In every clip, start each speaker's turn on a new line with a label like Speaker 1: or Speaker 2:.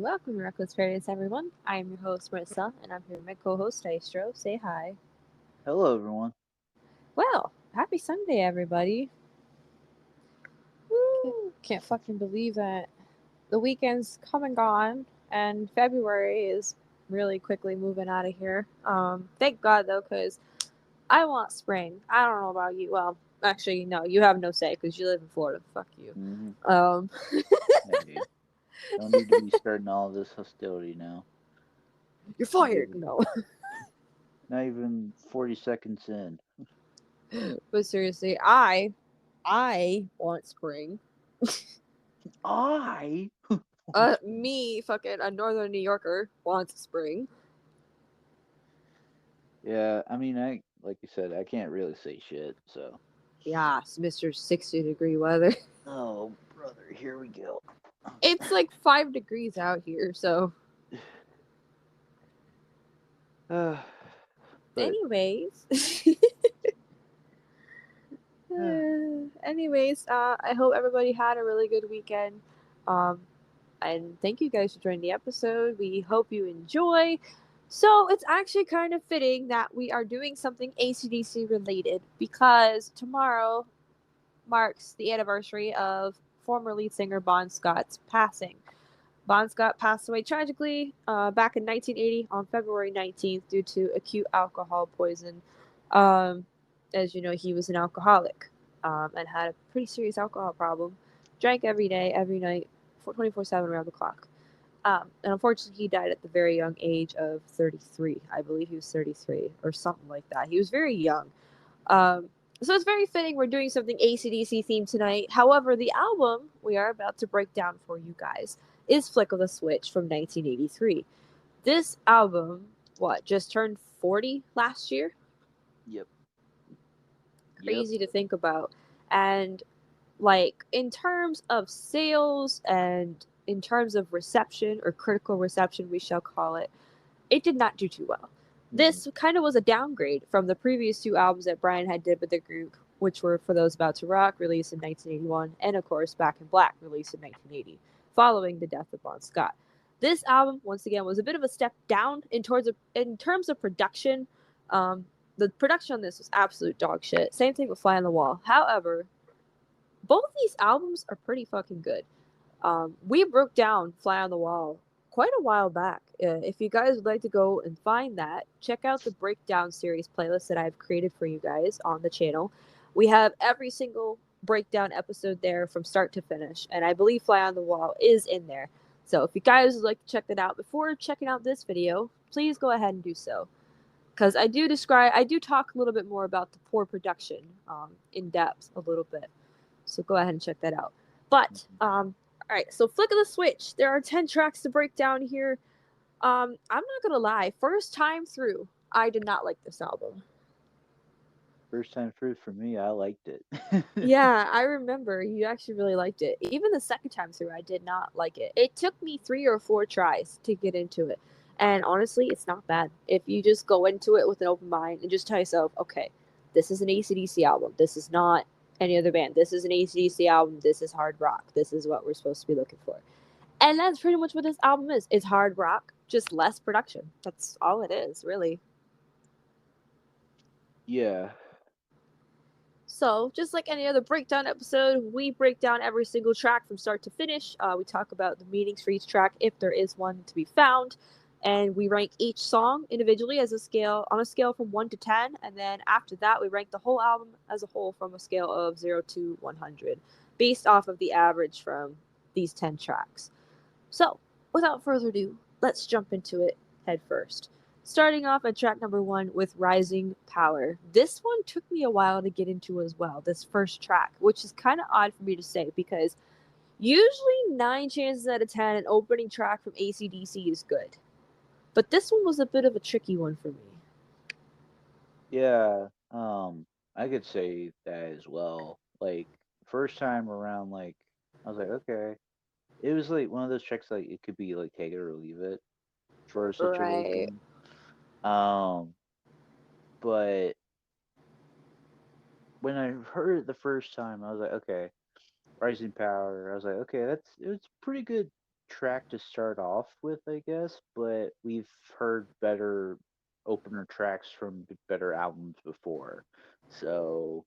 Speaker 1: Welcome to Reckless Fairies, everyone. I am your host, Marissa, and I'm here with my co host, Dystro. Say hi.
Speaker 2: Hello, everyone.
Speaker 1: Well, happy Sunday, everybody. Can't,
Speaker 2: Woo!
Speaker 1: can't fucking believe that the weekend's come and gone, and February is really quickly moving out of here. Thank God, though, because I want spring. I don't know about you. Well, actually, no, you have no say because you live in Florida. Fuck you.
Speaker 2: hmm
Speaker 1: Um,
Speaker 2: Hey, don't need to be starting all this hostility now.
Speaker 1: you're
Speaker 2: Not
Speaker 1: fired.
Speaker 2: even,
Speaker 1: No.
Speaker 2: not even 40 seconds in.
Speaker 1: But seriously, I want spring.
Speaker 2: I.
Speaker 1: Me, fucking a northern New Yorker, wants spring.
Speaker 2: Yeah, I mean, like you said, I can't really say shit. So,
Speaker 1: Yes, Mr. 60-degree weather.
Speaker 2: oh brother, here we go.
Speaker 1: It's like 5 degrees out here, so.
Speaker 2: Uh, but
Speaker 1: Anyways.
Speaker 2: uh,
Speaker 1: I hope everybody had a really good weekend. Um, and thank you guys for joining the episode. We hope you enjoy. So it's actually kind of fitting that we are doing something ACDC related because tomorrow marks the anniversary of former lead singer Bon Scott's passing. Bon Scott passed away tragically back in 1980 on February 19th due to acute alcohol poison. Um, as you know, he was an alcoholic and had a pretty serious alcohol problem. Drank every day, every night, 24/7 around the clock. And unfortunately, he died at the very young age of 33. I believe he was 33 or something like that. He was very young. Um, so it's very fitting we're doing something ACDC themed tonight. However, the album we are about to break down for you guys is Flick of the Switch from 1983. This album, just turned 40 last year?
Speaker 2: yep, yep.
Speaker 1: Crazy to think about. And, like, in terms of sales and in terms of reception, or critical reception, we shall call it, it did not do too well.
Speaker 2: Mm-mm.
Speaker 1: This kind of was a downgrade from the previous two albums that Brian had did with the group, which were For Those About to Rock, released in 1981, and of course Back in Black, released in 1980, following the death of Bon Scott. This album, once again, was a bit of a step down in terms of production. Um, the production on this was absolute dog shit. Same thing with Fly on the Wall. However, both these albums are pretty fucking good. We broke down Fly on the Wall quite a while back. If you guys would like to go and find that, check out the Breakdown series playlist that I've created for you guys on the channel. We have every single breakdown episode there from start to finish, and I believe Fly on the Wall is in there. So if you guys would like to check that out before checking out this video, please go ahead and do so. Because I do talk a little bit more about the poor production in depth a little bit. So go ahead and check that out. But all right, so Flick of the Switch. There are 10 tracks to break down here. I'm not gonna lie. First time through, I did not like this album.
Speaker 2: First time through for me, I liked it.
Speaker 1: Yeah, I remember you actually really liked it. Even the second time through, I did not like it. It took me 3 or 4 tries to get into it. And honestly, it's not bad. If you just go into it with an open mind and just tell yourself, okay, this is an ACDC album. This is not any other band. This is an ACDC album. This is hard rock. This is what we're supposed to be looking for. And that's pretty much what this album is. It's hard rock, just less production. That's all it is, really.
Speaker 2: yeah.
Speaker 1: So, just like any other breakdown episode, we break down every single track from start to finish. We talk about the meanings for each track, if there is one to be found, and we rank each song individually as a scale on a scale from 1 to 10. And then after that, we rank the whole album as a whole from a scale of 0 to 100, based off of the average from these 10 tracks. So, without further ado, let's jump into it head first. Starting off at track number 1 with Rising Power. This one took me a while to get into as well, this first track, which is kind of odd for me to say because usually 9 chances out of 10 an opening track from ACDC is good. But this one was a bit of a tricky one for me.
Speaker 2: Yeah, I could say that as well. Like first time around, like I was like, okay. It was like one of those checks, like it could be like take it or leave it for a
Speaker 1: Right.
Speaker 2: situation. Um, but when I heard it the first time, I was like, okay, Rising Power. I was like, okay, it's pretty good track to start off with, I guess, but we've heard better opener tracks from better albums before. So,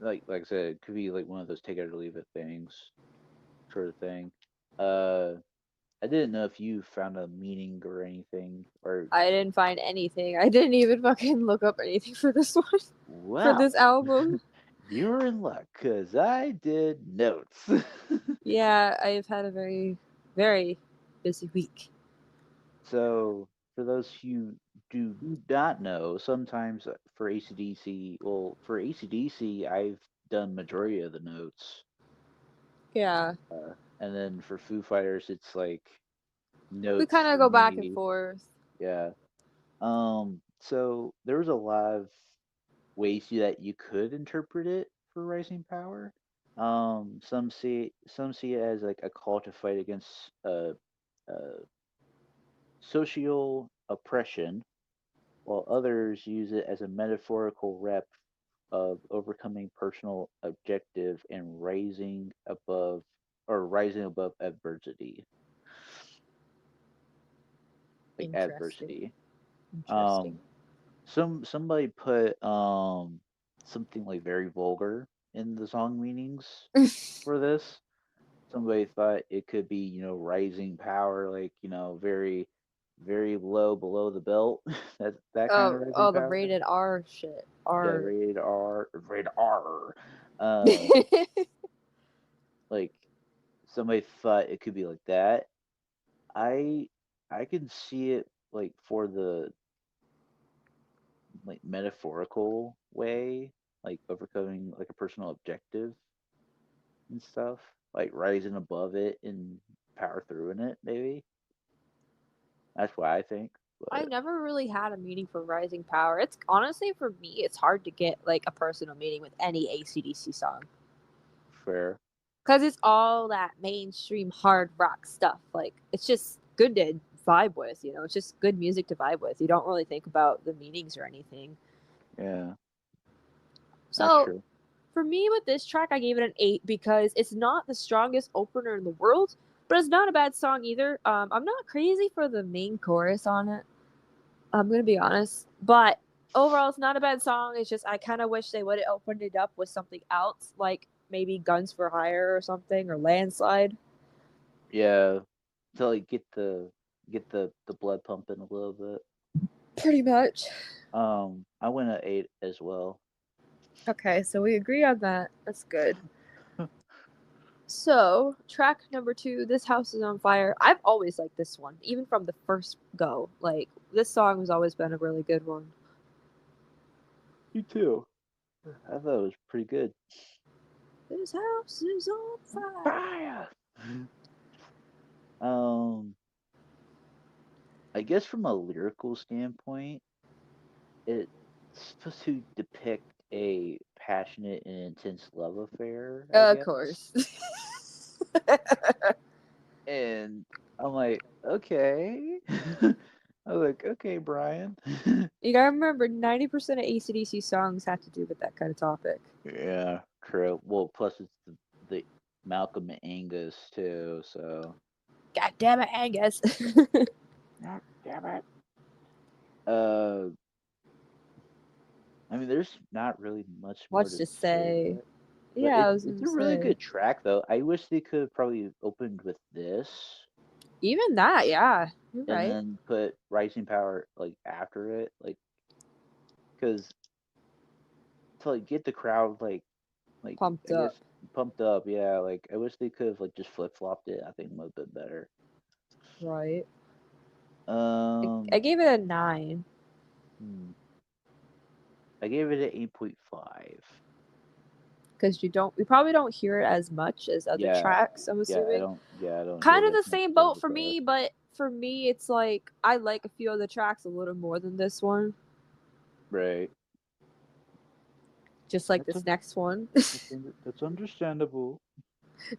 Speaker 2: like I said, it could be like one of those take it or leave it things, sort of thing. Uh, I didn't know if you found a meaning or anything, or
Speaker 1: I didn't find anything. I didn't even fucking look up anything for this one, for
Speaker 2: well,
Speaker 1: this album.
Speaker 2: you're in luck, cause I did notes.
Speaker 1: Yeah, I've had a very busy week.
Speaker 2: So, for those who do not know, sometimes for ACDC, for ACDC, I've done majority of the notes.
Speaker 1: Yeah,
Speaker 2: And then for Foo Fighters, it's like
Speaker 1: we
Speaker 2: notes
Speaker 1: kind of
Speaker 2: for
Speaker 1: go back and
Speaker 2: me.
Speaker 1: forth.
Speaker 2: Yeah. So there was a lot of ways that you could interpret it for Rising Power. Some see it as like a call to fight against uh social oppression, while others use it as a metaphorical rep of overcoming personal objective and rising above adversity, like
Speaker 1: Interesting.
Speaker 2: adversity.
Speaker 1: Interesting.
Speaker 2: Um, somebody put something like very vulgar in the song meanings for this. Somebody thought it could be, rising power, like, very low below the belt. That kind of rising
Speaker 1: The
Speaker 2: power.
Speaker 1: rated R shit.
Speaker 2: Yeah,
Speaker 1: R.
Speaker 2: rated R, rated R. Uh, like somebody thought it could be like that. I I can see it like for the like metaphorical way, like overcoming like a personal objective and stuff, like rising above it and power through in it. Maybe that's what I think.
Speaker 1: I
Speaker 2: But
Speaker 1: never really had a meaning for Rising Power. It's honestly for me, it's hard to get like a personal meaning with any ACDC song
Speaker 2: fair,
Speaker 1: because it's all that mainstream hard rock stuff. Like it's just good to vibe with. It's just good music to vibe with. You don't really think about the meanings or anything.
Speaker 2: yeah, that's
Speaker 1: So
Speaker 2: true.
Speaker 1: for me with this track, I gave it an 8 because it's not the strongest opener in the world, but it's not a bad song either. I'm not crazy for the main chorus on it. I'm gonna be honest, but overall, it's not a bad song. It's just I kind of wish they would have opened it up with something else, like maybe Guns for Hire or something, or Landslide.
Speaker 2: Yeah, to like get the blood pumping a little bit.
Speaker 1: Pretty much.
Speaker 2: I went at 8 as well.
Speaker 1: Okay, so we agree on that. That's good. So, track number 2, This House is on Fire. I've always liked this one, even from the first go. Like, this song has always been a really good one.
Speaker 2: You too. I thought it was pretty good.
Speaker 1: This house is on fire.
Speaker 2: Fire. Um, I guess from a lyrical standpoint, it's supposed to depict a passionate and intense love affair, I
Speaker 1: Of
Speaker 2: guess.
Speaker 1: course.
Speaker 2: And I'm like, okay. I was like, okay, Brian.
Speaker 1: You gotta remember, 90% of ACDC songs have to do with that kind of topic.
Speaker 2: Yeah, true. Well, plus it's the Malcolm and Angus too, so.
Speaker 1: God damn it, Angus.
Speaker 2: God damn it. Uh, I mean, there's not really much more
Speaker 1: Much
Speaker 2: to
Speaker 1: to
Speaker 2: say
Speaker 1: say.
Speaker 2: about it, but
Speaker 1: Yeah, I
Speaker 2: it's
Speaker 1: was
Speaker 2: it's
Speaker 1: gonna
Speaker 2: a really
Speaker 1: say.
Speaker 2: good track though. I wish they could have probably opened with this
Speaker 1: Even that, yeah. You're
Speaker 2: and
Speaker 1: right.
Speaker 2: then put Rising Power like after it, like because to like get the crowd like
Speaker 1: Pumped
Speaker 2: I guess
Speaker 1: up.
Speaker 2: pumped up. Yeah, like I wish they could have like just flip flopped it. I think it would have been better.
Speaker 1: Right. I
Speaker 2: Um,
Speaker 1: gave it a 9.
Speaker 2: hmm, I gave it an 8.5.
Speaker 1: Because we probably don't hear it as much as other
Speaker 2: Yeah,
Speaker 1: tracks, I'm
Speaker 2: yeah, I
Speaker 1: assuming.
Speaker 2: don't, yeah, I don't hear
Speaker 1: Kind
Speaker 2: it
Speaker 1: of
Speaker 2: as
Speaker 1: the
Speaker 2: much
Speaker 1: same
Speaker 2: as
Speaker 1: boat
Speaker 2: the
Speaker 1: for
Speaker 2: book.
Speaker 1: me, but for me, it's like I like a few of the tracks a little more than this one.
Speaker 2: Right.
Speaker 1: Just like
Speaker 2: That's
Speaker 1: this next one.
Speaker 2: that's understandable.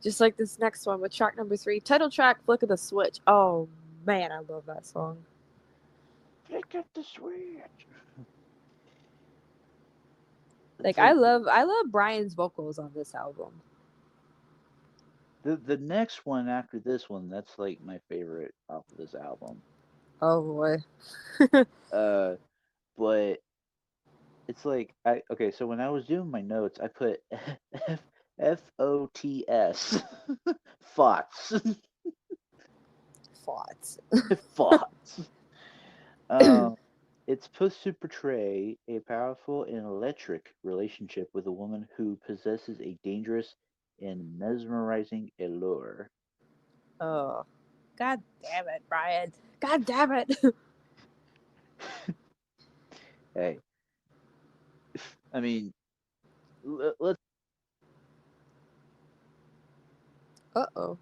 Speaker 1: Just like this next one with track number 3, title track, Flick of the Switch. Oh man, I love that song.
Speaker 2: Flick up the switch. It's
Speaker 1: Like
Speaker 2: like
Speaker 1: I love Brian's vocals on this album.
Speaker 2: The next one after this one, that's like my favorite off of this album.
Speaker 1: Oh boy.
Speaker 2: Uh, but it's like I okay. So when I was doing my notes, I put FOTS, FOTS,
Speaker 1: Thoughts.
Speaker 2: FOTS. Um, it's supposed to portray a powerful and electric relationship with a woman who possesses a dangerous and mesmerizing allure.
Speaker 1: Oh, god damn it, Brian. God damn it.
Speaker 2: Hey, I mean, let's.
Speaker 1: Uh oh.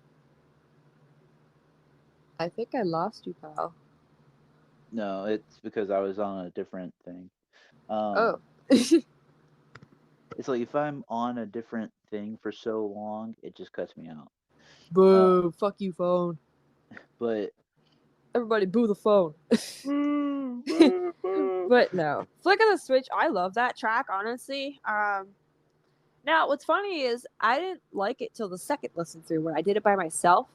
Speaker 1: I think I lost you, pal.
Speaker 2: No, it's because I was on a different thing.
Speaker 1: Oh.
Speaker 2: Um, it's like if I'm on a different thing for so long, it just cuts me out. Uh,
Speaker 1: Boo. Fuck you, phone.
Speaker 2: but
Speaker 1: Everybody boo the phone.
Speaker 2: boo, boo, boo.
Speaker 1: But no. Flick of the Switch, I love that track, honestly. Now, what's funny is I didn't like it till the second listen through when I did it by myself.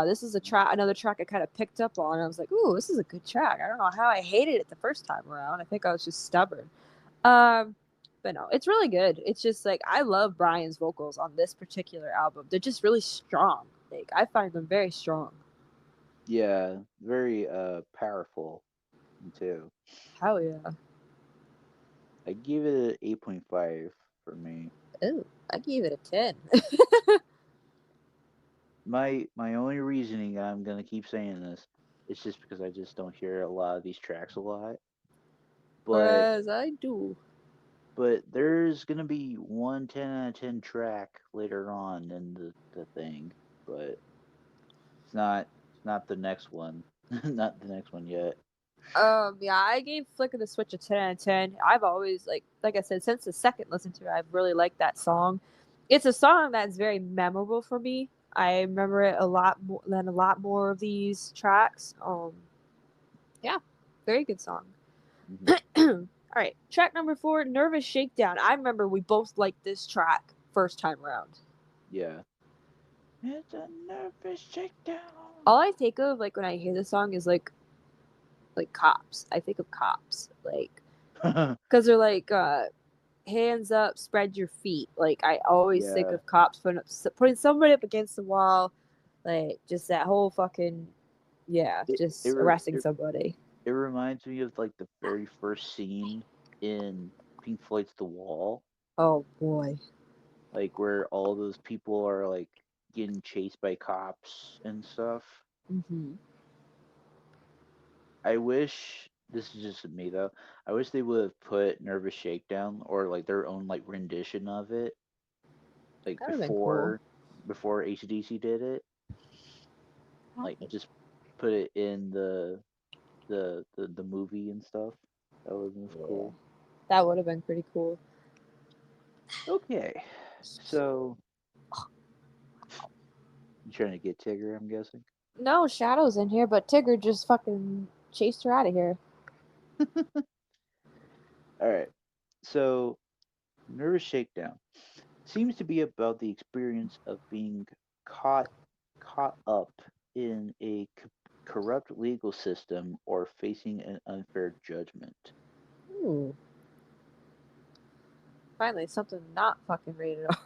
Speaker 1: This is a track, another track I kind of picked up on. I was like, "Ooh, this is a good track." I don't know how I hated it the first time around. I think I was just stubborn. Um, but no, it's really good. It's just like I love Brian's vocals on this particular album. They're just really strong. Like I find them very strong.
Speaker 2: Yeah, very powerful too.
Speaker 1: Hell yeah.
Speaker 2: I give it an 8.5 for me.
Speaker 1: Ooh, I gave it a 10.
Speaker 2: My only reasoning, and I'm gonna keep saying this, is just because I just don't hear a lot of these tracks a lot. But
Speaker 1: Whereas I do.
Speaker 2: there's gonna be one 10 out of 10 track later on in the thing, but it's not the next one. Not the next one yet.
Speaker 1: Yeah, I gave Flick of the Switch a 10 out of 10. I've always like I said, since the second listen to it, I've really liked that song. It's a song that's very memorable for me. I remember it a lot more than a lot more of these tracks. Yeah, very good song.
Speaker 2: Hmm.
Speaker 1: All right, track number 4, Nervous Shakedown. I remember we both liked this track first time around.
Speaker 2: Yeah. It's a nervous shakedown.
Speaker 1: All I think of like when I hear this song is like cops. I think of cops, like because they're like hands up, spread your feet. Like I always think
Speaker 2: Yeah.
Speaker 1: of cops putting somebody up against the wall, like just that whole fucking yeah,
Speaker 2: It it
Speaker 1: just
Speaker 2: re-
Speaker 1: arresting
Speaker 2: it,
Speaker 1: somebody.
Speaker 2: it reminds me of like the very first scene in Pink Floyd's The Wall,
Speaker 1: Oh boy.
Speaker 2: like where all those people are like getting chased by cops and stuff.
Speaker 1: Mm-hmm.
Speaker 2: I wish this is just me though. I wish they would have put Nervous Shakedown or like their own like rendition of it, like
Speaker 1: That would have been cool.
Speaker 2: before ACDC did it. Like just put it in the movie and stuff. That would have been
Speaker 1: Yeah,
Speaker 2: cool.
Speaker 1: that would have been pretty cool.
Speaker 2: Okay, so you trying to get Tigger? I'm guessing.
Speaker 1: No shadows in here, but Tigger just fucking chased her out of here.
Speaker 2: All right. So Nervous Shakedown seems to be about the experience of being caught caught up in a corrupt legal system or facing an unfair judgment.
Speaker 1: Ooh, finally something not fucking rated R.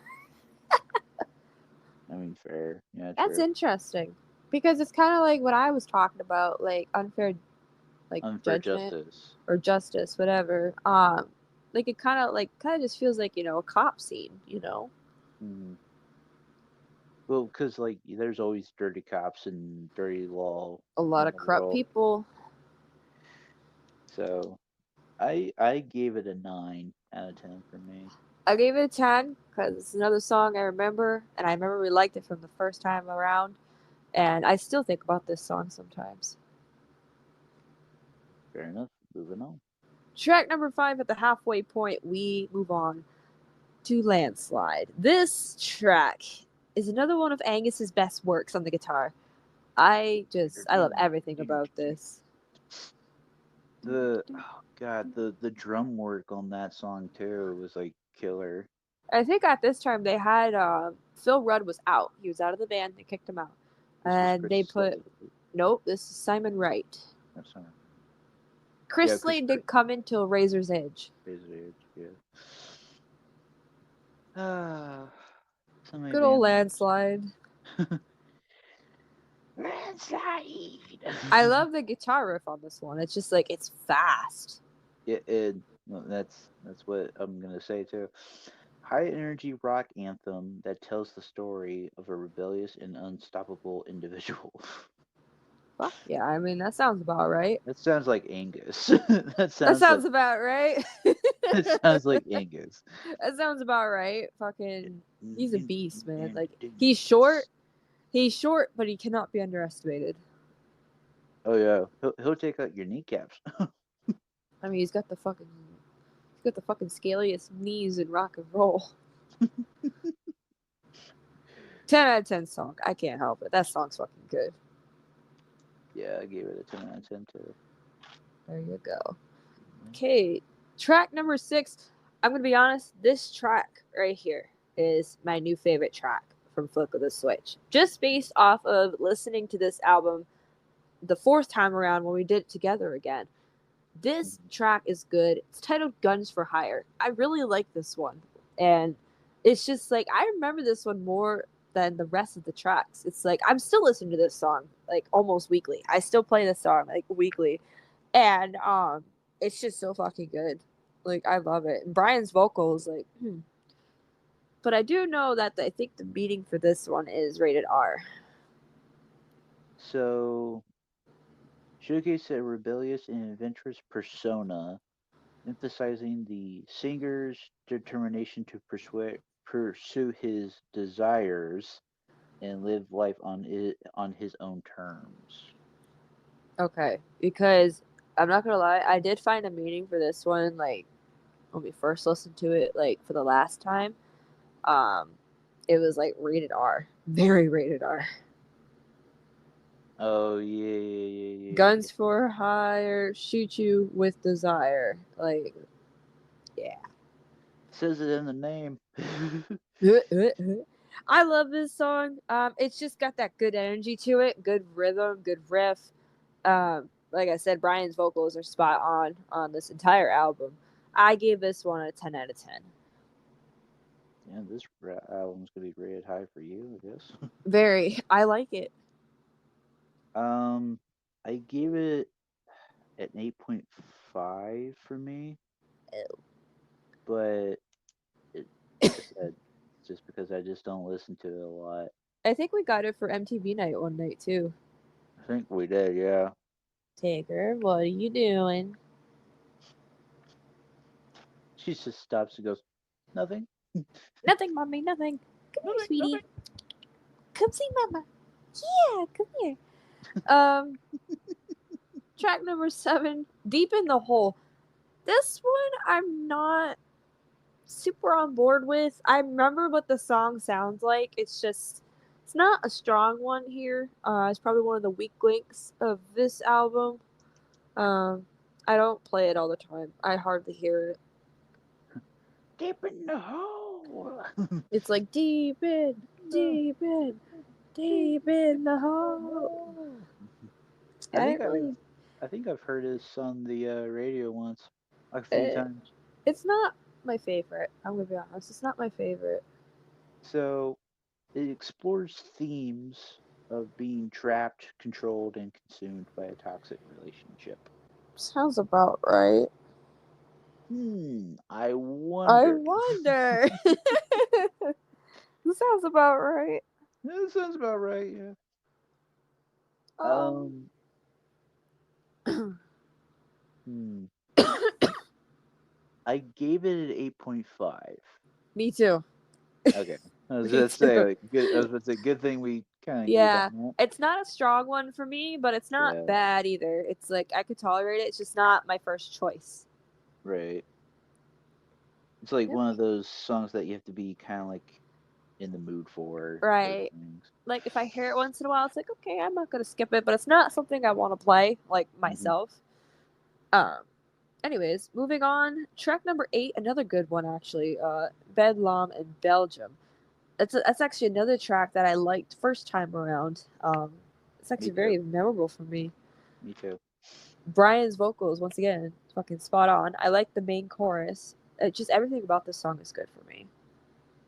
Speaker 2: I mean, fair. Yeah,
Speaker 1: That's
Speaker 2: true.
Speaker 1: interesting because it's kind of like what I was talking about, like unfair, like
Speaker 2: Unfair
Speaker 1: judgment
Speaker 2: justice.
Speaker 1: or justice, whatever. Like it kind of just feels like a cop scene.
Speaker 2: Hmm. Well, because like there's always dirty cops and dirty law
Speaker 1: A lot
Speaker 2: in
Speaker 1: of
Speaker 2: the
Speaker 1: corrupt
Speaker 2: world.
Speaker 1: people.
Speaker 2: So I gave it a 9 out of 10 for me.
Speaker 1: I gave it a 10 because it's another song I remember, and I remember we liked it from the first time around, and I still think about this song sometimes.
Speaker 2: Fair enough. Moving on.
Speaker 1: Track number 5, at the halfway point, we move on to Landslide. This track is another one of Angus's best works on the guitar. I love everything about this.
Speaker 2: The oh god, the drum work on that song too was like killer.
Speaker 1: I think at this time they had Phil Rudd was out. He was out of the band. They kicked him out,
Speaker 2: This was
Speaker 1: and
Speaker 2: Chris
Speaker 1: they put
Speaker 2: Slade.
Speaker 1: nope. This is Simon Wright.
Speaker 2: That's not.
Speaker 1: Chris
Speaker 2: Yeah, because
Speaker 1: Slade didn't come until Razor's Edge.
Speaker 2: Razor's Edge. Yeah. Ah, so many
Speaker 1: Good old
Speaker 2: bands.
Speaker 1: Landslide.
Speaker 2: Landslide.
Speaker 1: I love the guitar riff on this one. It's just like it's fast.
Speaker 2: Yeah, well, that's what I'm gonna say too. High energy rock anthem that tells the story of a rebellious and unstoppable individual.
Speaker 1: Fuck yeah, I mean that sounds about right.
Speaker 2: That sounds like Angus. that
Speaker 1: That
Speaker 2: sounds like
Speaker 1: sounds about right.
Speaker 2: that sounds like Angus.
Speaker 1: That sounds about right. Fucking, he's a beast, man. Like he's
Speaker 2: Angus.
Speaker 1: short, but he cannot be underestimated.
Speaker 2: Oh yeah, he'll take out your kneecaps.
Speaker 1: I mean, he's got the fucking scaliest knees in rock and roll. 10 out of 10 song. I can't help it. That song's fucking good.
Speaker 2: Yeah, I gave it a 10 out of 10 too.
Speaker 1: There you go. Okay, track number 6. I'm gonna be honest. This track right here is my new favorite track from Flip of the Switch. Just based off of listening to this album the 4th time around when we did it together again. This track is good. It's titled Guns for Hire. I really like this one. And it's just like I remember this one more than the rest of the tracks. It's like I'm still listening to this song like almost weekly. I still play this song like weekly. And it's just so fucking good. Like I love it. And Brian's vocals like But I do know that I think the meaning for this one is rated R.
Speaker 2: So, showcase a rebellious and adventurous persona, emphasizing the singer's determination to pursue his desires and live life on his own terms.
Speaker 1: Okay, because I'm not gonna lie, I did find a meaning for this one like when we first listened to it, like for the last time. Um, it was like rated R, very rated R.
Speaker 2: Oh yeah.
Speaker 1: Guns for hire, shoot you with desire. Like, yeah.
Speaker 2: Says it in the name.
Speaker 1: I love this song. It's just got that good energy to it, good rhythm, good riff. Like I said, Brian's vocals are spot on this entire album. I gave this one a 10 out of 10.
Speaker 2: Yeah, this album's gonna be rated high for you, I guess.
Speaker 1: Very. I like it.
Speaker 2: um, I gave it an 8.5 for me,
Speaker 1: Ew.
Speaker 2: but like I said, just because I just don't listen to it a lot.
Speaker 1: I think we got it for MTV night one night too.
Speaker 2: I think we did, yeah.
Speaker 1: Tigger, what are you doing?
Speaker 2: She just stops and goes, nothing,
Speaker 1: Nothing, mommy, nothing. Come here,
Speaker 2: nothing,
Speaker 1: sweetie.
Speaker 2: nothing.
Speaker 1: Come see mama. Yeah, come here. Um, track number 7, Deep in the Hole. This one I'm not super on board with. I remember what the song sounds like. It's not a strong one here. It's probably one of the weak links of this album. Um, I don't play it all the time. I hardly hear it.
Speaker 2: Deep in the hole.
Speaker 1: It's like deep in, deep in, deep in the hole.
Speaker 2: I
Speaker 1: I
Speaker 2: think
Speaker 1: didn't really.
Speaker 2: I think I've heard this on the radio once, like a few
Speaker 1: It,
Speaker 2: times.
Speaker 1: it's not my favorite. I'm gonna be honest. It's not my favorite.
Speaker 2: So it explores themes of being trapped, controlled, and consumed by a toxic relationship.
Speaker 1: Sounds about right.
Speaker 2: I
Speaker 1: I
Speaker 2: wonder.
Speaker 1: wonder. This sounds about right.
Speaker 2: That sounds about right, yeah.
Speaker 1: Um,
Speaker 2: Um, hmm. I gave it an 8.5.
Speaker 1: me too.
Speaker 2: Okay. I was
Speaker 1: Me
Speaker 2: gonna say
Speaker 1: too.
Speaker 2: like good. I was gonna say good thing we kind of agreed on
Speaker 1: Yeah,
Speaker 2: that.
Speaker 1: it's not a strong one for me, but it's not
Speaker 2: Yeah.
Speaker 1: bad either. It's like I could tolerate it. It's just not my first choice.
Speaker 2: Right. It's like
Speaker 1: Yep.
Speaker 2: one of those songs that you have to be kind of like in the mood for those
Speaker 1: Right.
Speaker 2: things.
Speaker 1: Like if I hear it once in a while, it's like okay, I'm not gonna skip it, but it's not something I want to play like
Speaker 2: Hmm.
Speaker 1: myself. Um, Anyways, moving on. Track number 8, another good one actually. Bedlam in Belgium. That's actually another track that I liked first time around. It's
Speaker 2: Me
Speaker 1: actually
Speaker 2: too.
Speaker 1: very memorable for me.
Speaker 2: Me too.
Speaker 1: Brian's vocals, once again, fucking spot on. I like the main chorus. Just everything about this song is good for me.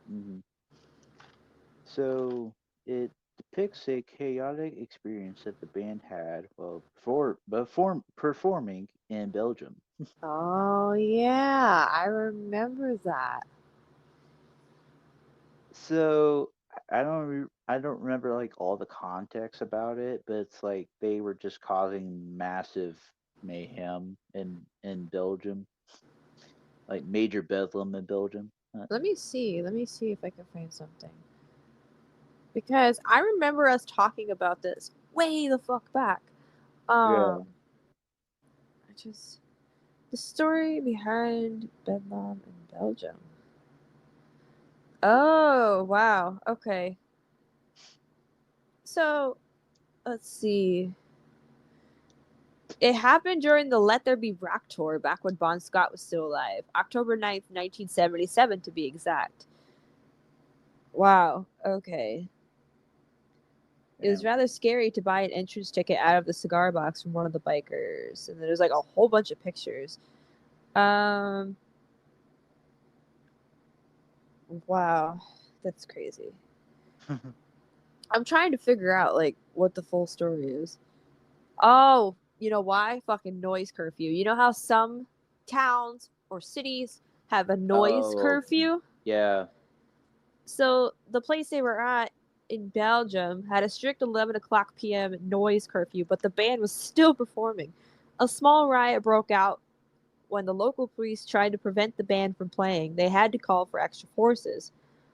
Speaker 2: Hmm. So it depicts a chaotic experience that the band had while performing in Belgium.
Speaker 1: Oh yeah, I remember that.
Speaker 2: So I don't remember like all the context about it, but it's like they were just causing massive mayhem in Belgium, like major bedlam in Belgium.
Speaker 1: Let me see. Let me see if I can find something. Because I remember us talking about this way the fuck back.
Speaker 2: Yeah.
Speaker 1: Um, I just the story behind Bedlam in Belgium. Oh wow. Okay. So let's see. It happened during the Let There Be Rock tour back when Bon Scott was still alive. October 9th, 1977 to be exact. Wow. Okay. It was
Speaker 2: Damn.
Speaker 1: rather scary to buy an entrance ticket out of the cigar box from one of the bikers. And there's like a whole bunch of pictures. Um wow. That's crazy. I'm trying to figure out like what the full story is. Oh, you know why? Fucking noise curfew. You know how some towns or cities have a noise
Speaker 2: Oh,
Speaker 1: curfew?
Speaker 2: yeah.
Speaker 1: So the place they were at in Belgium had a strict 11 o'clock p.m. noise curfew, but the band was still performing. A small riot broke out when the local police tried to prevent the band from playing. They had to call for extra forces.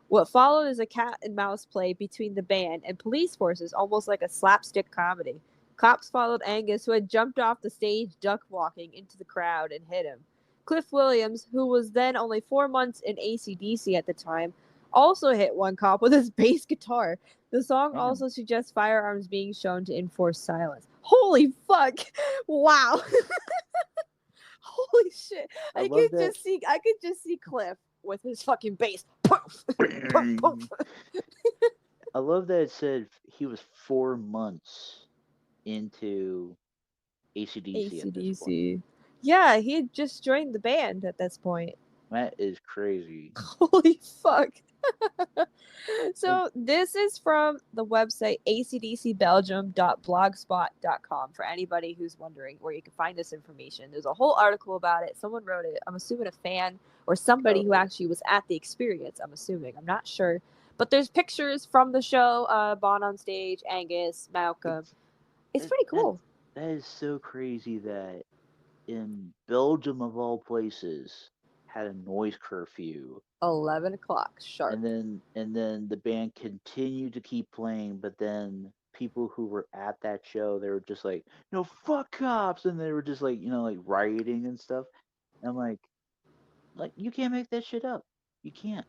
Speaker 1: What followed is a cat and mouse play between the band and police forces, almost like a slapstick comedy. Cops followed Angus, who had jumped off the stage duck walking into the crowd, and hit him. Cliff Williams, who was then only 4 months in ACDC at the time, also hit one cop with his bass guitar. The song
Speaker 2: Damn.
Speaker 1: also suggests firearms being shown to enforce silence. Holy fuck! Wow. Holy shit!
Speaker 2: I love that.
Speaker 1: I could just see Cliff with his fucking bass. Poof, poof, poof.
Speaker 2: I love that it said he was 4 months into ACDC at this point.
Speaker 1: ACDC. Yeah, he had just joined the band at this point.
Speaker 2: That is crazy.
Speaker 1: Holy fuck.
Speaker 2: And
Speaker 1: So this is from the website acdcbelgium.blogspot.com for anybody who's wondering where you can find this information. There's a whole article about it. Someone wrote it. I'm assuming a fan or somebody who
Speaker 2: oh,
Speaker 1: actually was at the experience. I'm assuming. I'm not sure. But there's pictures from the show, Bon on stage, Angus, Malcolm.
Speaker 2: it's
Speaker 1: It's
Speaker 2: that
Speaker 1: pretty
Speaker 2: that
Speaker 1: cool.
Speaker 2: that is so crazy that in Belgium of all places had a noise curfew,
Speaker 1: 11 o'clock sharp.
Speaker 2: and then the band continued to keep playing, but then people who were at that show, they were just like, no, fuck cops, and they were just like, like rioting and stuff. And I'm like you can't make that shit up. You can't.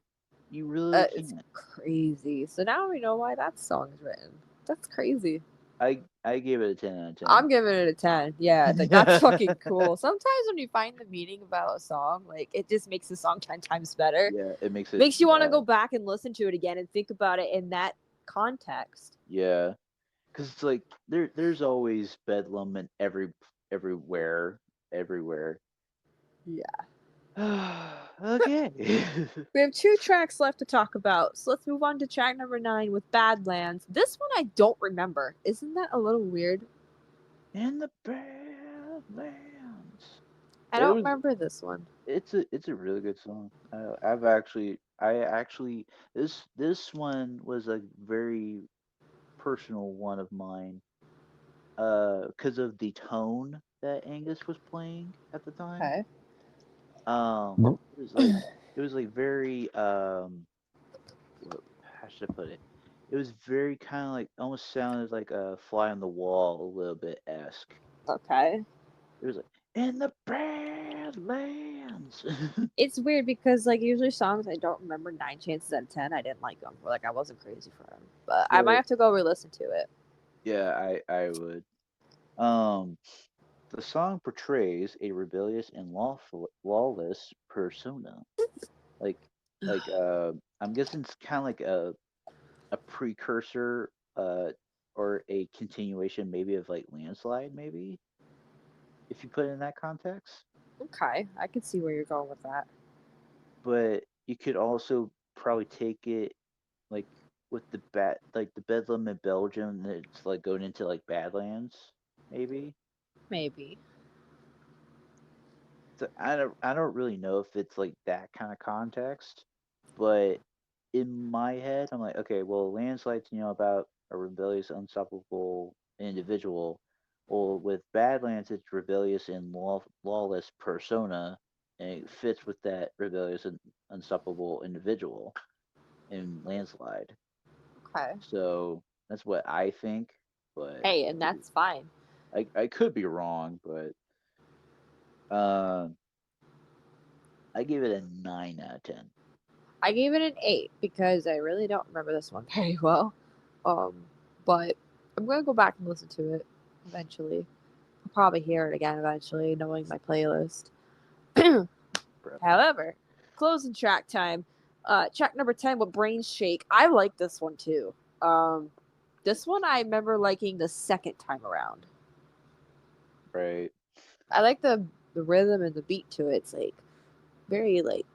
Speaker 2: You really
Speaker 1: It's
Speaker 2: can't.
Speaker 1: crazy. So now we know why that song is written. That's crazy.
Speaker 2: I gave it a 10 out of
Speaker 1: I'm
Speaker 2: 10.
Speaker 1: giving it a 10. Yeah, like that's fucking cool. Sometimes when you find the meaning about a song, like it just makes the song 10 times better.
Speaker 2: Yeah, it makes it.
Speaker 1: Makes you want to go back and listen to it again and think about it in that context.
Speaker 2: Yeah, because it's like there's always bedlam in everywhere, everywhere.
Speaker 1: Yeah.
Speaker 2: Okay.
Speaker 1: We have two tracks left to talk about. So let's move on to track number 9 with Badlands. This one I don't remember. Isn't that a little weird?
Speaker 2: In the Badlands.
Speaker 1: I
Speaker 2: It
Speaker 1: don't
Speaker 2: was.
Speaker 1: remember this one.
Speaker 2: It's a really good song. I actually this one was a very personal one of mine. Because of the tone that Angus was playing at the time.
Speaker 1: Okay.
Speaker 2: It was like very how should I put it? It was very kind of like almost sounded like a fly on the wall a little bit esque.
Speaker 1: Okay.
Speaker 2: It was like in the Badlands.
Speaker 1: It's weird because like usually songs I don't remember 9 chances out of 10. I didn't like them. Or like I wasn't crazy for them. But I might
Speaker 2: So
Speaker 1: have to go re-listen to it.
Speaker 2: yeah, I would. Um, The song portrays a rebellious and lawless persona. Like I'm guessing it's kind of like a precursor or a continuation maybe of like Landslide maybe if you put it in that context.
Speaker 1: Okay, I can see where you're going with that.
Speaker 2: But you could also probably take it like with the Bedlam in Belgium, it's like going into like Badlands, maybe.
Speaker 1: Maybe.
Speaker 2: So I don't really know if it's like that kind of context, but in my head, I'm like, okay, well, Landslide's about a rebellious, unstoppable individual. Well, with Badlands, it's rebellious and lawless persona, and it fits with that rebellious and unstoppable individual in Landslide.
Speaker 1: Okay.
Speaker 2: So that's what I think, but
Speaker 1: Hey, and that's fine.
Speaker 2: I could be wrong, but uh, I give it a 9 out of 10.
Speaker 1: I gave it an 8 because I really don't remember this one very well. Um, but I'm gonna go back and listen to it eventually. I'll probably hear it again eventually, knowing my playlist. However, closing track time. Track number 10 with Brain Shake. I like this one too. Um, this one I remember liking the second time around.
Speaker 2: Right.
Speaker 1: I like the rhythm and the beat to it. It's like very like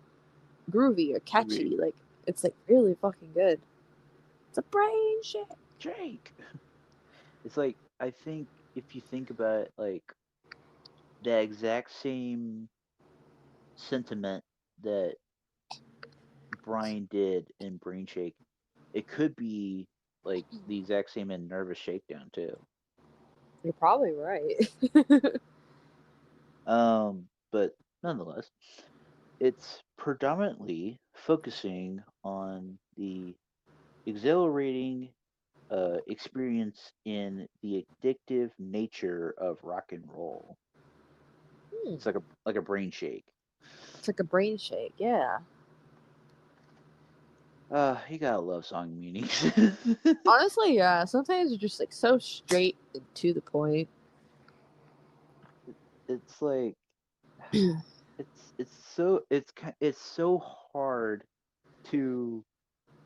Speaker 1: groovy or catchy. Like it's like really fucking good. It's a brain shake.
Speaker 2: Jake. It's like I think if you think about it, like the exact same sentiment that Brian did in Brain Shake, it could be like the exact same in Nervous Shakedown too.
Speaker 1: You're probably right.
Speaker 2: But nonetheless, it's predominantly focusing on the exhilarating experience in the addictive nature of rock and roll.
Speaker 1: Hmm.
Speaker 2: It's like a brain shake.
Speaker 1: It's like a brain shake. Yeah.
Speaker 2: You gotta love song meanings.
Speaker 1: Honestly, yeah. Sometimes you're just like so straight and to the point.
Speaker 2: It's like it's so hard to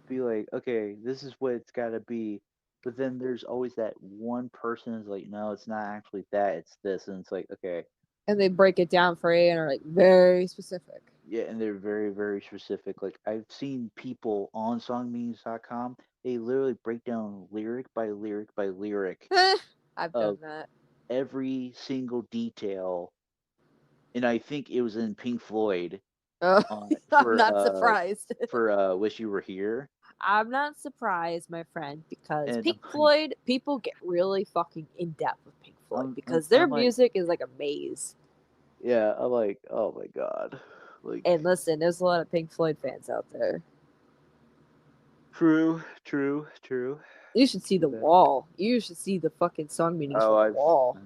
Speaker 2: be like, okay, this is what it's gotta be, but then there's always that one person is like, no, it's not actually that, it's this, and it's like, okay,
Speaker 1: And they break it down for you and are like very specific.
Speaker 2: yeah, and they're very, very specific. Like I've seen people on songmeanings.com, they literally break down lyric by lyric by lyric
Speaker 1: I've done
Speaker 2: of
Speaker 1: that.
Speaker 2: every single detail, and I think it was in Pink Floyd
Speaker 1: Oh,
Speaker 2: on
Speaker 1: I'm not surprised.
Speaker 2: for Wish You Were Here,
Speaker 1: I'm not surprised, my friend, because
Speaker 2: and I'm
Speaker 1: Pink
Speaker 2: like,
Speaker 1: Floyd, people get really fucking in depth with Pink Floyd
Speaker 2: I'm, I'm,
Speaker 1: because their
Speaker 2: I'm like,
Speaker 1: music is like a maze.
Speaker 2: yeah, I'm like, oh my god, like,
Speaker 1: And listen, there's a lot of Pink Floyd fans out there.
Speaker 2: true, true, true.
Speaker 1: You should see the
Speaker 2: Okay.
Speaker 1: wall. You should see the fucking song meanings for
Speaker 2: Oh,
Speaker 1: the wall.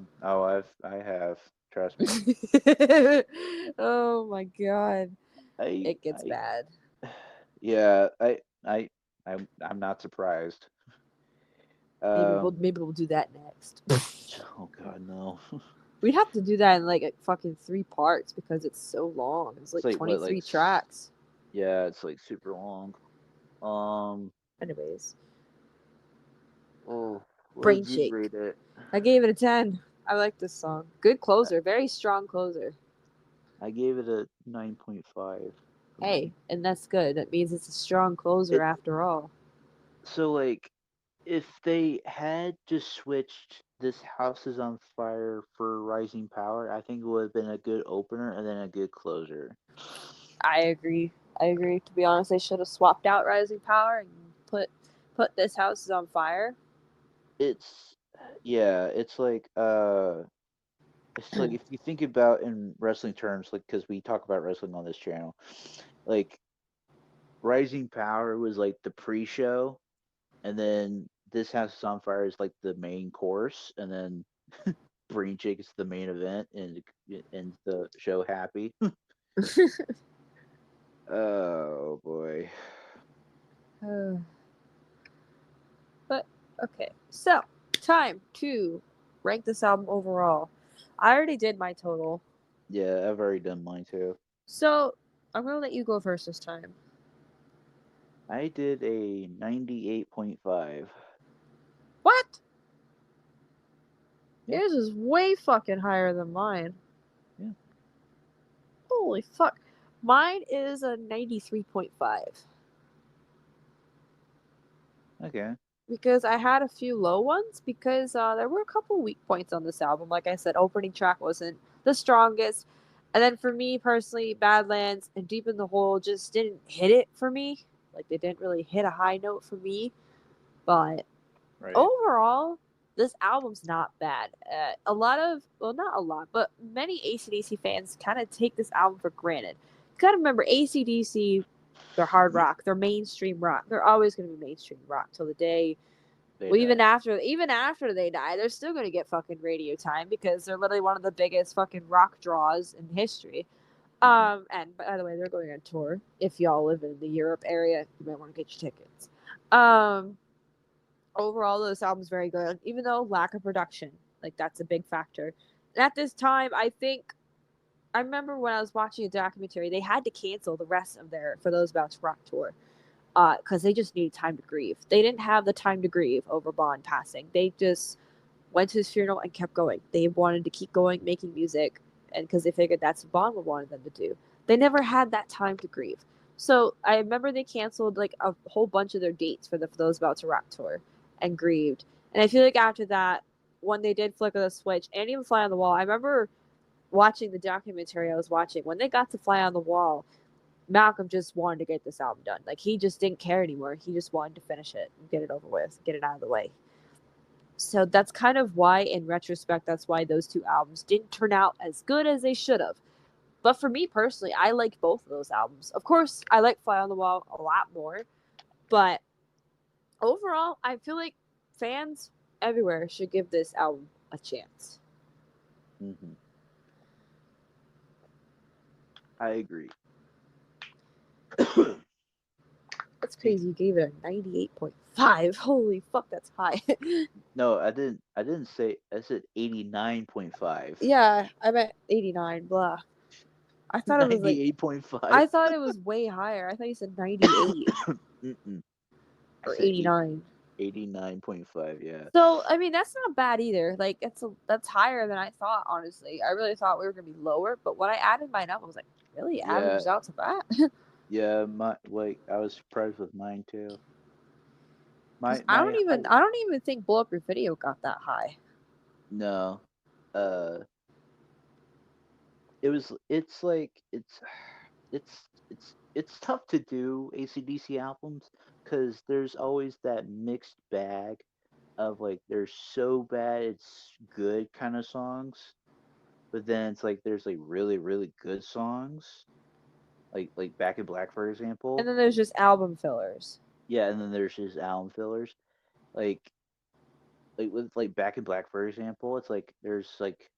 Speaker 2: I have. Trust me.
Speaker 1: Oh my god.
Speaker 2: I,
Speaker 1: It gets
Speaker 2: I,
Speaker 1: bad.
Speaker 2: yeah, I'm not surprised.
Speaker 1: Maybe
Speaker 2: Um,
Speaker 1: we'll do that next.
Speaker 2: oh God, no.
Speaker 1: We'd have to do that in like fucking 3 parts because it's so long. It's
Speaker 2: It's
Speaker 1: like
Speaker 2: like what,
Speaker 1: 23 tracks.
Speaker 2: yeah, it's like super long. Um,
Speaker 1: Anyways,
Speaker 2: oh, what
Speaker 1: Brain
Speaker 2: did you
Speaker 1: Shake.
Speaker 2: rate it?
Speaker 1: I gave it a 10. I like this song. Good closer. Very strong closer.
Speaker 2: I gave it a 9.5 for
Speaker 1: Hey,
Speaker 2: me.
Speaker 1: and that's good. That means it's a strong closer
Speaker 2: It
Speaker 1: after all.
Speaker 2: so like if they had just switched This House is on Fire for Rising Power, I think it would have been a good opener and then a good closer.
Speaker 1: I agree. I agree. To be honest, they should have swapped out Rising Power and put This House is on Fire.
Speaker 2: It's yeah, it's like if you think about in wrestling terms, like because we talk about wrestling on this channel, like Rising Power was like the pre-show, and then This House is on Fire is like the main course, and then Brain Shake is the main event, and it ends the show happy. Oh boy.
Speaker 1: But okay, so time to rank this album overall. I already did my total.
Speaker 2: Yeah, I've already done mine too.
Speaker 1: So I'm gonna let you go first this time.
Speaker 2: I did a 98.5.
Speaker 1: What?
Speaker 2: Yeah,
Speaker 1: Yours is way fucking higher than mine.
Speaker 2: yeah.
Speaker 1: Holy fuck. Mine is a 93.5.
Speaker 2: Okay.
Speaker 1: Because I had a few low ones because there were a couple weak points on this album. Like I said, opening track wasn't the strongest. And then for me personally, Badlands and Deep in the Hole just didn't hit it for me. Like they didn't really hit a high note for me. But
Speaker 2: Right.
Speaker 1: overall, this album's not bad. A lot of, well, not a lot, but many ACDC fans kind of take this album for granted. You gotta remember, ACDC, they're hard rock, they're mainstream rock. They're always gonna be mainstream rock till the day.
Speaker 2: They
Speaker 1: Well,
Speaker 2: die.
Speaker 1: even after they die, they're still gonna get fucking radio time because they're literally one of the biggest fucking rock draws in history.
Speaker 2: Hmm.
Speaker 1: And by the way, they're going on tour. If y'all live in the Europe area, you might want to get your tickets. Um, Overall, this album's very good, even though lack of production, like that's a big factor. And at this time, I remember when I was watching a documentary, they had to cancel the rest of their For Those About to Rock tour because they just needed time to grieve. They didn't have the time to grieve over Bond passing. They just went to his funeral and kept going. They wanted to keep going, making music, and because they figured that's what Bond wanted them to do. They never had that time to grieve. So I remember they canceled like a whole bunch of their dates for the For Those About to Rock tour and grieved. And I feel like after that, when they did flicker the switch and even Fly on the Wall, I remember watching the documentary I was watching when they got to Fly on the Wall. Malcolm just wanted to get this album done. Like he just didn't care anymore. He just wanted to finish it and get it over with, get it out of the way. So that's kind of why, in retrospect, that's why those two albums didn't turn out as good as they should have. But for me personally, I like both of those albums. Of course, I like Fly on the Wall a lot more, but overall, I feel like fans everywhere should give this album a chance.
Speaker 2: Hmm. I agree.
Speaker 1: That's
Speaker 2: Excuse
Speaker 1: crazy. You gave it a 98.5. Holy fuck, that's high.
Speaker 2: No, I didn't. I didn't say. I said 89.5.
Speaker 1: Yeah, I bet 89, blah. I thought it was like,
Speaker 2: 98.5.
Speaker 1: I thought it was way higher. I thought you said 98
Speaker 2: Mm-mm. I
Speaker 1: or
Speaker 2: said
Speaker 1: 89.
Speaker 2: 89.5. Yeah.
Speaker 1: So I mean that's not bad either. Like that's higher than I thought. Honestly, I really thought we were gonna be lower. But when I added mine up, I was like, really
Speaker 2: Yeah.
Speaker 1: averaged out to that?
Speaker 2: Yeah. My like I was surprised with mine too.
Speaker 1: Because
Speaker 2: My high.
Speaker 1: I don't even think Blow Up Your Video got that high.
Speaker 2: No. Uh. It was. It's like it's tough to do ACDC albums because there's always that mixed bag of like they're so bad it's good kind of songs, but then it's like there's like really good songs, like Back in Black for
Speaker 1: And
Speaker 2: example.
Speaker 1: then there's just album fillers.
Speaker 2: Yeah, and then there's just album fillers, like with like Back in Black for example. It's like there's like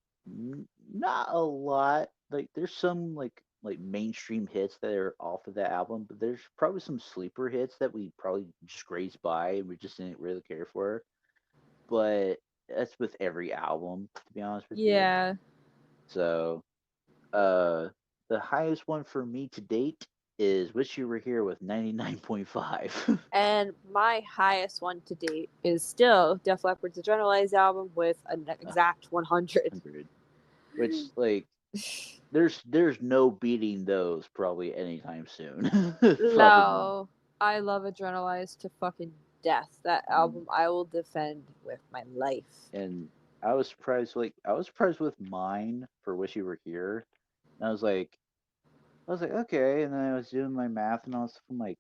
Speaker 2: not a lot. Like there's some like mainstream hits that are off of that album, but there's probably some sleeper hits that we probably just grazed by and we just didn't really care for. But that's with every album, to be honest with you.
Speaker 1: Yeah.
Speaker 2: So, uh, the highest one for me to date is "Wish You Were Here" with 99.5.
Speaker 1: And my highest one to date is still Def Leppard's Adrenalize album with an exact 100.
Speaker 2: 100, which like there's no beating those probably anytime soon. Probably.
Speaker 1: No, I love Adrenalize to fucking death. That
Speaker 2: Mm.
Speaker 1: album I will defend with my life.
Speaker 2: And I was surprised with mine for "Wish You Were Here." And I was like, okay, and then I was doing my math, and I'm like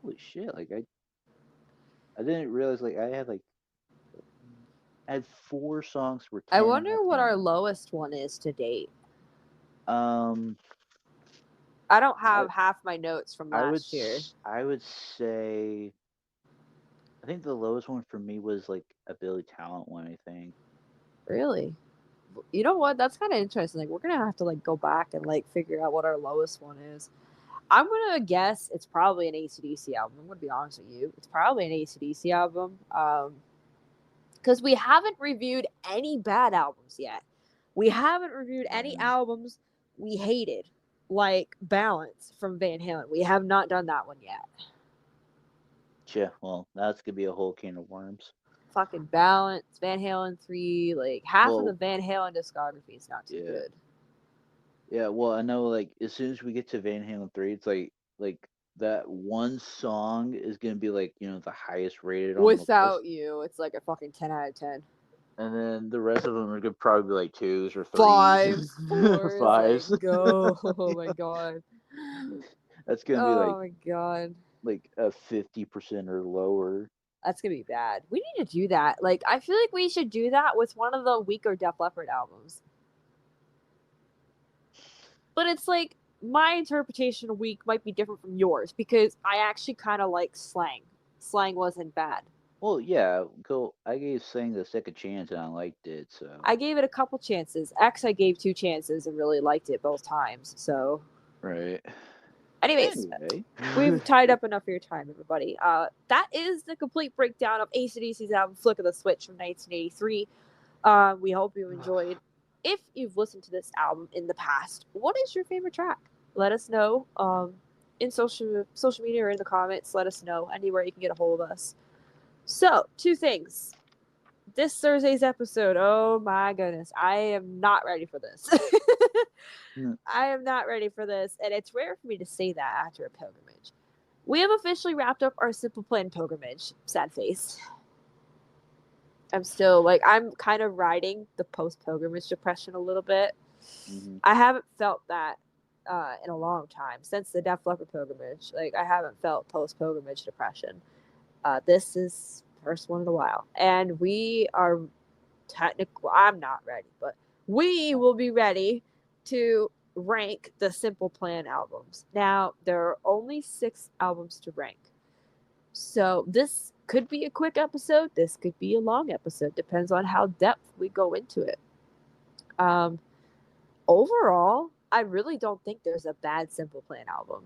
Speaker 2: holy shit, like I didn't realize like I had four songs were
Speaker 1: I
Speaker 2: 10 out of
Speaker 1: wonder what our
Speaker 2: 10.
Speaker 1: lowest one is to date.
Speaker 2: Um,
Speaker 1: I don't
Speaker 2: I
Speaker 1: have half my notes from last year.
Speaker 2: I would say I think the lowest one for me was like a Billy Talent one. I think.
Speaker 1: Really? You know what? That's kind of interesting. Like we're gonna have to like go back and like figure out what our lowest one is. I'm gonna guess it's probably an ACDC album. I'm gonna be honest with you. It's probably an ACDC album. Because we haven't reviewed any bad albums yet. We haven't reviewed any
Speaker 2: Mm.
Speaker 1: albums we hated, like Balance from Van Halen. We have not done that one yet.
Speaker 2: Yeah, well, that's gonna be a whole can of worms.
Speaker 1: Fucking Balance, Van Halen 3, like half of the
Speaker 2: Well,
Speaker 1: Van Halen discography is not too
Speaker 2: yeah,
Speaker 1: good.
Speaker 2: yeah. Well, I know like as soon as we get to Van Halen 3, it's like that one song is gonna be like the highest rated on the list,
Speaker 1: Without You, it's like a fucking 10 out of 10.
Speaker 2: and then the rest of them are gonna probably be like twos or threes,
Speaker 1: Fives, fours, like,
Speaker 2: fives.
Speaker 1: go. Oh my god.
Speaker 2: That's gonna be
Speaker 1: Oh my god.
Speaker 2: like a 50% or lower.
Speaker 1: That's gonna be bad. We need to do that. Like, I feel like we should do that with one of the weaker Def Leppard albums. But it's like my interpretation of weak might be different from yours because I actually kind of like Slang. Slang wasn't bad.
Speaker 2: Well, yeah, go. I gave Sing the second chance and I liked it. So
Speaker 1: I gave it a couple chances. X, I gave 2 chances and really liked it both times. So,
Speaker 2: right.
Speaker 1: anyways,
Speaker 2: Anyway,
Speaker 1: we've tied up enough of your time, everybody. That is the complete breakdown of AC/DC's album Flick of the Switch from 1983. We hope you enjoyed. If you've listened to this album in the past, what is your favorite track? Let us know in social media or in the comments. Let us know anywhere you can get a hold of us. So, 2 things. This Thursday's episode, oh my goodness, I am not ready for this. I am not ready for this, and it's rare for me to say that after a pilgrimage. We have officially wrapped up our Simple Plan pilgrimage. Sad face. I'm still like I'm kind of riding the post pilgrimage depression a little bit.
Speaker 2: mhm.
Speaker 1: I haven't felt that in a long time since the Def Leppard pilgrimage. Like I haven't felt post pilgrimage depression. This is first one in a while, and we are technical. I'm not ready, but we will be ready to rank the Simple Plan albums. Now there are only 6 albums to rank. So this could be a quick episode. This could be a long episode. Depends on how depth we go into it. Um, Overall, I really don't think there's a bad Simple Plan album.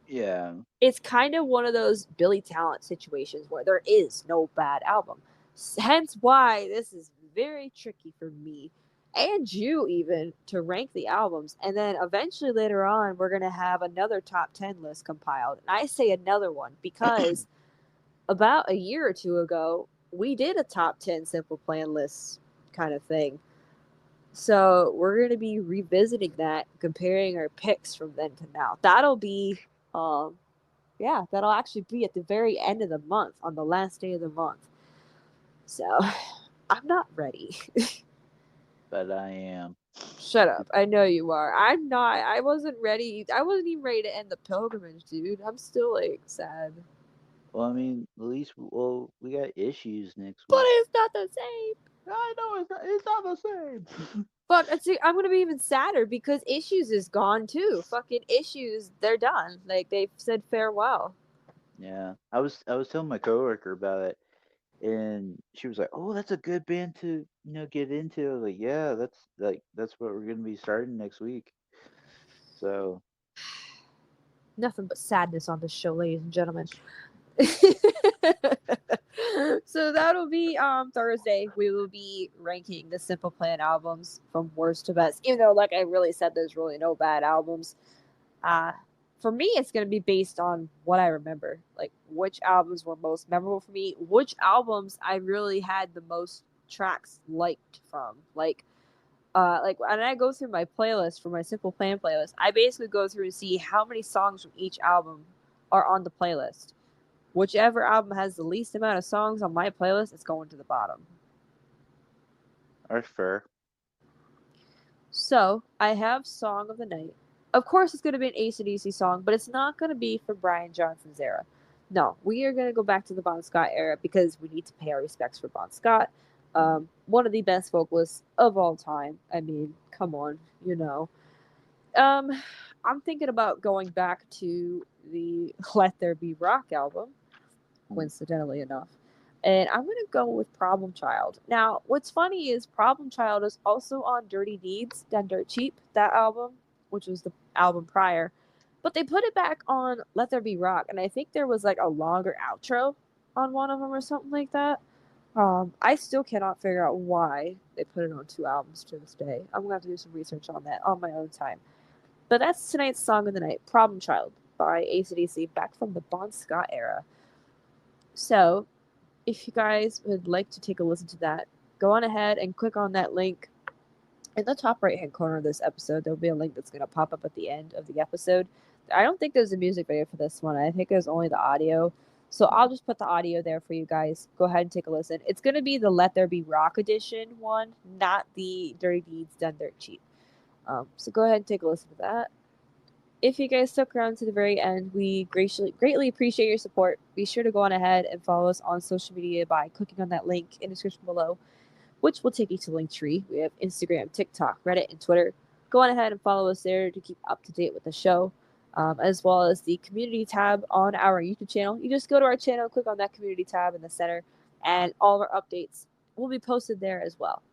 Speaker 2: Yeah,
Speaker 1: It's kind of one of those Billy Talent situations where there is no bad album. Hence why this is very tricky for me and you even to rank the albums. And then eventually later on, we're going to have another top 10 list compiled. And I say another one because about a year or two ago, we did a top 10 Simple Plan list kind of thing. So we're going to be revisiting that, comparing our picks from then to now. That'll be, yeah, that'll actually be at the very end of the month, on the last day of the month. So I'm not ready.
Speaker 2: but I am.
Speaker 1: Shut up. I know you are. I'm not. I wasn't ready. I wasn't even ready to end the pilgrimage, dude. I'm still like sad.
Speaker 2: Well, I mean, at least we got issues next
Speaker 1: But
Speaker 2: week.
Speaker 1: it's not the same.
Speaker 2: I know it's not the same.
Speaker 1: Fuck, see, I'm gonna be even sadder because Issues is gone too. Fucking Issues, they're done. Like they've said farewell.
Speaker 2: Yeah, I was telling my coworker about it, and she was like, "Oh, that's a good band to get into." I was like, "Yeah, that's what we're gonna be starting next week." So
Speaker 1: Nothing but sadness on this show, ladies and gentlemen. So that'll be Thursday. We will be ranking the Simple Plan albums from worst to best. Even though, like I really said, there's really no bad albums. Uh for me, it's gonna be based on what I remember, like which albums were most memorable for me, which albums I really had the most tracks liked from. Like when I go through my playlist for my Simple Plan playlist, I basically go through and see how many songs from each album are on the playlist. Whichever album has the least amount of songs on my playlist, it's going to the bottom.
Speaker 2: that's fair.
Speaker 1: So I have Song of the Night. Of course, it's going to be an AC/DC song, but it's not going to be for Brian Johnson's era. No, we are going to go back to the Bon Scott era because we need to pay our respects for Bon Scott, one of the best vocalists of all time. I mean, come on, you know. Um, I'm thinking about going back to the Let There Be Rock album, coincidentally enough. And I'm going to go with Problem Child. Now, what's funny is Problem Child is also on Dirty Deeds, Done Dirt Cheap, that album, which was the album prior. But they put it back on Let There Be Rock. And I think there was like a longer outro on one of them or something like that. I still cannot figure out why they put it on two albums to this day. I'm gonna have to do some research on that on my own time. But that's tonight's song of the night, "Problem Child" by AC/DC, back from the Bon Scott era. So, if you guys would like to take a listen to that, go on ahead and click on that link in the top right hand corner of this episode. There'll be a link that's going to pop up at the end of the episode. I don't think there's a music video for this one. I think there's only the audio. So I'll just put the audio there for you guys. Go ahead and take a listen. It's going to be the Let There Be Rock edition one, not the Dirty Deeds Done Dirt Cheap. So go ahead and take a listen to that. If you guys stuck around to the very end, we greatly appreciate your support. Be sure to go on ahead and follow us on social media by clicking on that link in the description below, which will take you to Linktree. We have Instagram, TikTok, Reddit, and Twitter. Go on ahead and follow us there to keep up to date with the show, as well as the community tab on our YouTube channel. You just go to our channel, click on that community tab in the center, and all of our updates will be posted there as well.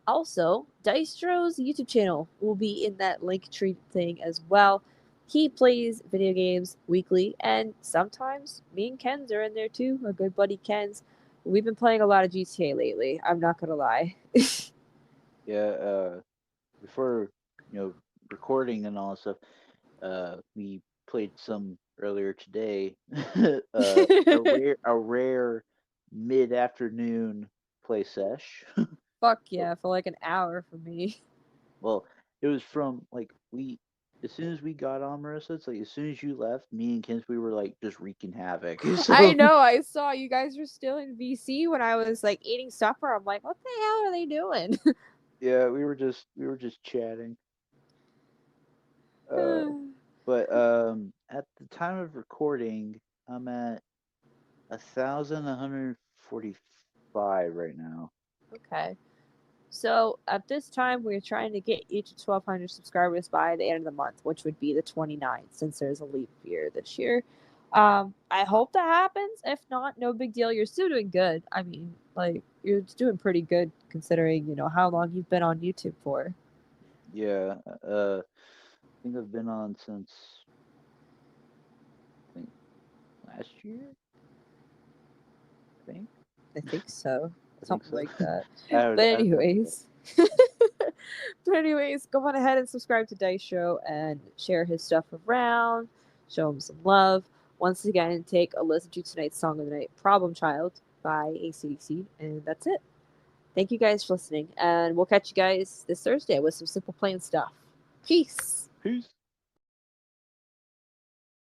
Speaker 1: Also, Dystro's YouTube channel will be in that link tree thing as well. He plays video games weekly, and sometimes me and Ken's are in there too. My good buddy Ken's. We've been playing a lot of GTA lately. I'm not gonna lie.
Speaker 2: Yeah, before you know recording and all that stuff, we played some earlier today. A rare mid afternoon play sesh.
Speaker 1: Fuck yeah, for like an hour for me.
Speaker 2: Well, it was from like we as soon as we got on, Marissa, it's like as soon as you left, me and Kins we were like just wreaking havoc.
Speaker 1: I
Speaker 2: So
Speaker 1: know. I saw you guys were still in VC when I was like eating supper. I'm like, what the hell are they doing?
Speaker 2: yeah, we were just chatting. Uh, but at the time of recording, I'm at 1,145 right now.
Speaker 1: Okay. So at this time, we're trying to get you to 1,200 subscribers by the end of the month, which would be the 29th, since there's a leap year this year. I hope that happens. If not, no big deal. You're still doing good. I mean, like you're doing pretty good considering how long you've been on YouTube for.
Speaker 2: Yeah, I think I've been on since I think last year. I think
Speaker 1: I think so,
Speaker 2: I think
Speaker 1: something
Speaker 2: so.
Speaker 1: like that. But
Speaker 2: I would double check.
Speaker 1: anyways, go on ahead and subscribe to Dice Show and share his stuff around. Show him some love. Once again, take a listen to tonight's song of the night, "Problem Child" by AC/DC, and that's it. Thank you guys for listening, and we'll catch you guys this Thursday with some simple plain stuff. Peace.
Speaker 2: Peace.